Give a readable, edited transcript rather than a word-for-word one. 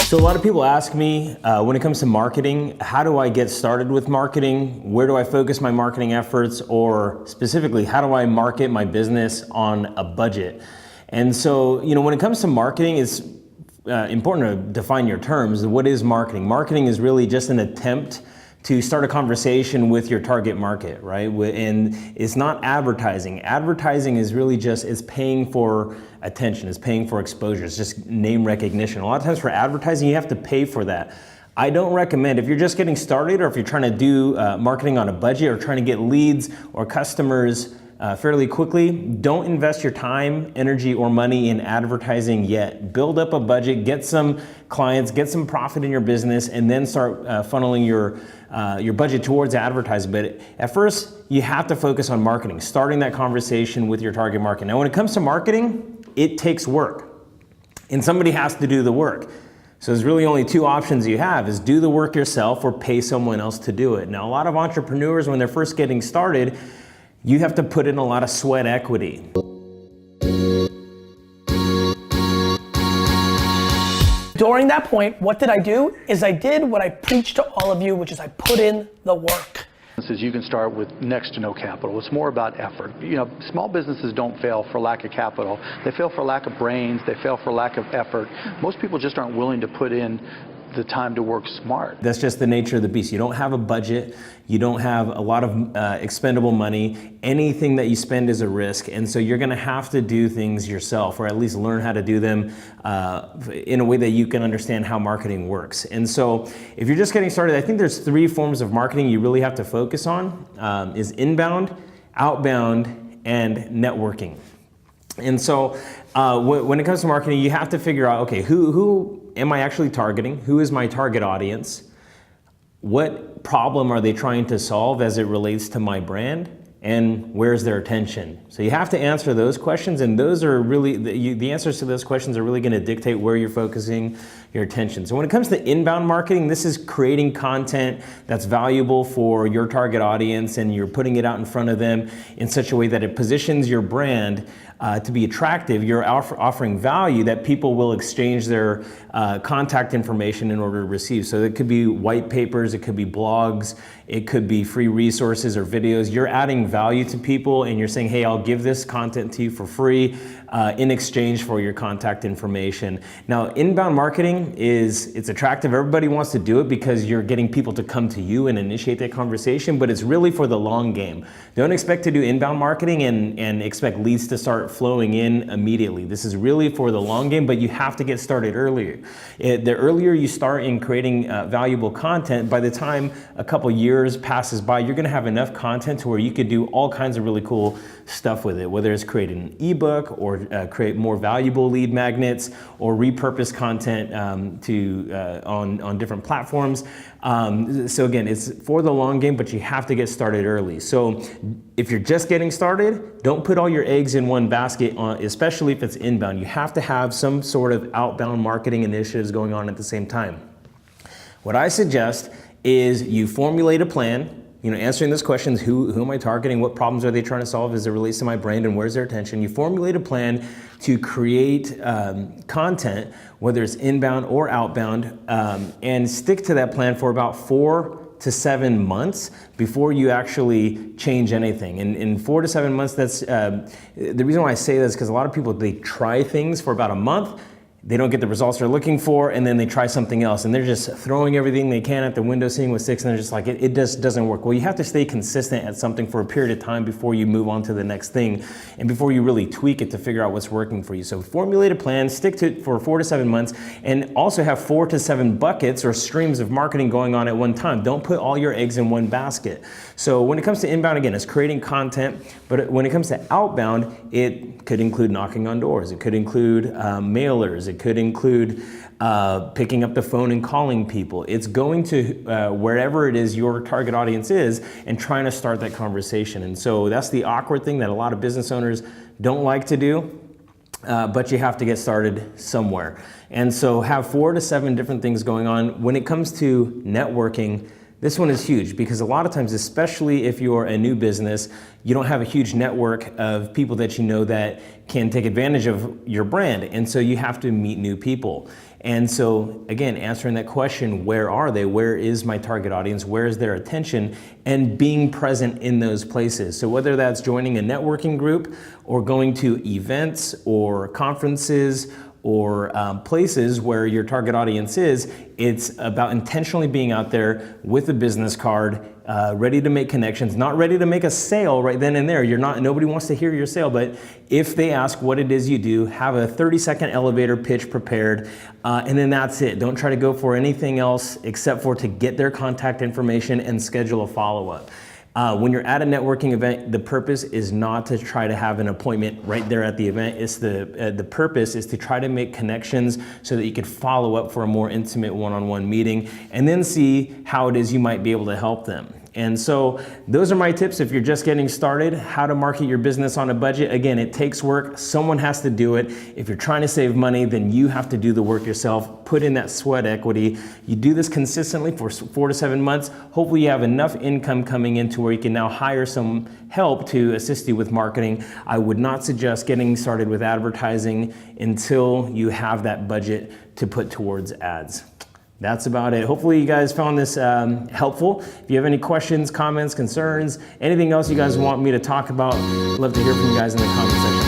So a lot of people ask me, when it comes to marketing, how do I get started with marketing? Where do I focus my marketing efforts? Or specifically, how do I market my business on a budget? And so, when it comes to marketing, it's important to define your terms. What is marketing? Marketing is really just an attempt to start a conversation with your target market, right? And it's not advertising. Advertising is really just, it's paying for attention, it's paying for exposure, it's just name recognition. A lot of times for advertising, you have to pay for that. I don't recommend, if you're just getting started or if you're trying to do marketing on a budget or trying to get leads or customers fairly quickly, don't invest your time, energy, or money in advertising yet. Build up a budget, get some clients, get some profit in your business, and then start funneling your budget towards advertising. But at first, you have to focus on marketing, starting that conversation with your target market. Now, when it comes to marketing, it takes work, and somebody has to do the work. So there's really only two options you have, is do the work yourself or pay someone else to do it. Now, a lot of entrepreneurs, when they're first getting started, you have to put in a lot of sweat equity. During that point, what did I do? I did what I preach to all of you, which is I put in the work. You can start with next to no capital. It's more about effort. Small businesses don't fail for lack of capital. They fail for lack of brains. They fail for lack of effort. Most people just aren't willing to put in the time to work smart. That's just the nature of the beast. You don't have a budget. You don't have a lot of expendable money. Anything that you spend is a risk. And so you're going to have to do things yourself, or at least learn how to do them in a way that you can understand how marketing works. And so if you're just getting started, I think there's three forms of marketing you really have to focus on, is inbound, outbound, and networking. And so when it comes to marketing, you have to figure out, okay, who am I actually targeting? Who is my target audience? What problem are they trying to solve as it relates to my brand? And where's their attention? So you have to answer those questions, and those are really, the answers to those questions are really going to dictate where you're focusing your attention. So when it comes to inbound marketing, this is creating content that's valuable for your target audience, and you're putting it out in front of them in such a way that it positions your brand to be attractive. You're offering value that people will exchange their contact information in order to receive. So it could be white papers, it could be blogs, it could be free resources or videos. You're adding value to people, and you're saying, hey, I'll give this content to you for free in exchange for your contact information. Now, inbound marketing it's attractive. Everybody wants to do it because you're getting people to come to you and initiate that conversation, but it's really for the long game. Don't expect to do inbound marketing and expect leads to start flowing in immediately. This is really for the long game, but you have to get started earlier. The earlier you start in creating valuable content, by the time a couple years passes by, you're gonna have enough content to where you could do all kinds of really cool stuff with it, whether it's creating an ebook or create more valuable lead magnets or repurpose content on different platforms. So again, it's for the long game, but you have to get started early. So if you're just getting started, don't put all your eggs in one basket, especially if it's inbound. You have to have some sort of outbound marketing initiatives going on at the same time. What I suggest is you formulate a plan, answering those questions, who am I targeting, what problems are they trying to solve as it relates to my brand, and where's their attention. You formulate a plan to create content, whether it's inbound or outbound, and stick to that plan for about 4 to 7 months before you actually change anything. In 4 to 7 months, that's the reason why I say this, because a lot of people, they try things for about a month, they don't get the results they're looking for, and then they try something else, and they're just throwing everything they can at the window, seeing what sticks, and they're just like, it just doesn't work. Well, you have to stay consistent at something for a period of time before you move on to the next thing, and before you really tweak it to figure out what's working for you. So formulate a plan, stick to it for 4 to 7 months, and also have 4 to 7 buckets or streams of marketing going on at one time. Don't put all your eggs in one basket. So when it comes to inbound, again, it's creating content, but when it comes to outbound, it could include knocking on doors, it could include mailers, it could include picking up the phone and calling people. It's going to wherever it is your target audience is and trying to start that conversation. And so that's the awkward thing that a lot of business owners don't like to do, but you have to get started somewhere. And so have 4 to 7 different things going on. When it comes to networking, This one is huge because a lot of times, especially if you're a new business, you don't have a huge network of people that you know that can take advantage of your brand. And so you have to meet new people. And so again, answering that question, where are they? Where is my target audience? Where is their attention? And being present in those places. So whether that's joining a networking group or going to events or conferences or places where your target audience is, it's about intentionally being out there with a business card, ready to make connections, not ready to make a sale right then and there. Nobody wants to hear your sale, but if they ask what it is you do, have a 30-second elevator pitch prepared, and then that's it. Don't try to go for anything else except for to get their contact information and schedule a follow-up. When you're at a networking event, the purpose is not to try to have an appointment right there at the event. It's the purpose is to try to make connections so that you could follow up for a more intimate one-on-one meeting and then see how it is you might be able to help them. And so those are my tips if you're just getting started, how to market your business on a budget. Again, it takes work. Someone has to do it. If you're trying to save money, then you have to do the work yourself. Put in that sweat equity. You do this consistently for 4 to 7 months. Hopefully you have enough income coming in to where you can now hire some help to assist you with marketing. I would not suggest getting started with advertising until you have that budget to put towards ads. That's about it. Hopefully you guys found this helpful. If you have any questions, comments, concerns, anything else you guys want me to talk about, I'd love to hear from you guys in the comment section.